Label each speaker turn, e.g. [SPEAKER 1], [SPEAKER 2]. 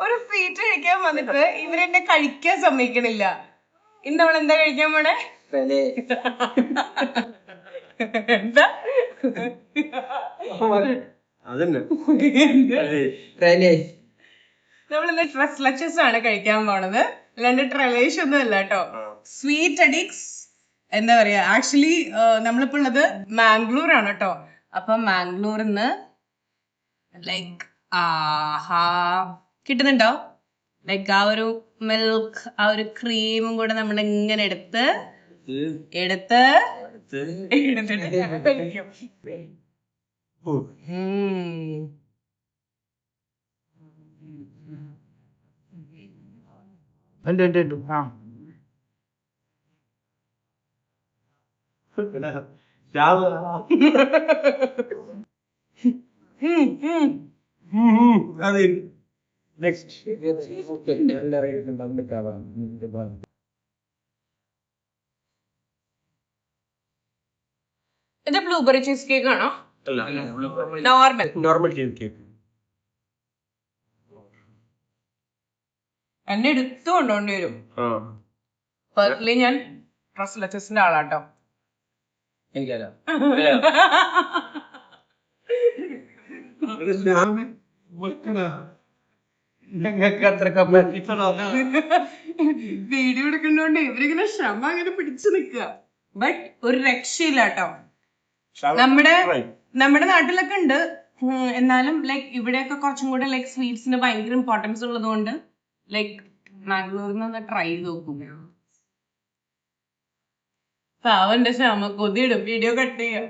[SPEAKER 1] ഒരു സ്വീറ്റ് കഴിക്കാൻ വന്നിട്ട് ഇവരെന്നെ കഴിക്കാൻ സമ്മതിക്കണില്ല. ഇന്ന് നമ്മൾ എന്താ കഴിക്കാൻ പോണേ? എന്താ നമ്മളിന്ന് ട്രസ്ലച്ചസ് ആണ് കഴിക്കാൻ പോണത്, അല്ലാണ്ട് ട്രലേഷ് ഒന്നും അല്ല കേട്ടോ. സ്വീറ്റ് അഡിക്സ് എന്താ പറയാ, ആക്ച്വലി നമ്മളിപ്പോ ഉള്ളത് മാംഗ്ലൂർ ആണ് കേട്ടോ. അപ്പൊ മാംഗ്ലൂരിന്ന് ലൈക്ക് കിട്ടുന്നുണ്ടോ? ലൈക്ക് ആ ഒരു മിൽക്ക്, ആ ഒരു ക്രീമും കൂടെ നമ്മൾ ഇങ്ങനെ എടുത്ത് കഴിക്കും. ഇത് ബ്ലൂബെറി ചീസ് കേക്ക് ആണോ? Normal cheese cake. എന്നെ എടുത്തു കൊണ്ടോണ്ടി വരും. പേഴ്സണലി ഞാൻ ട്രസ്ലച്ചസിന്റെ ആളാട്ടോ. വീഡിയോ എടുക്കുന്നോണ്ട് ഇവരിങ്ങനെ ക്ഷമ അങ്ങനെ പിടിച്ചു നിക്കുക. ബട്ട് ഒരു രക്ഷയില്ല കേട്ടോ. നമ്മുടെ നാട്ടിലൊക്കെ ഉണ്ട്, എന്നാലും ലൈക്ക് ഇവിടെയൊക്കെ കുറച്ചും കൂടെ ലൈക്ക് സ്വീറ്റ്സിന് ഭയങ്കര ഇമ്പോർട്ടൻസ് ഉള്ളത് കൊണ്ട് ലൈക്ക് മാംഗ്ലൂരിൽ നിന്ന് ട്രൈ ചെയ്ത് നോക്കും. പാവന്റെ ക്ഷമ കൊതിയിടും. വീഡിയോ കട്ട് ചെയ്യാം.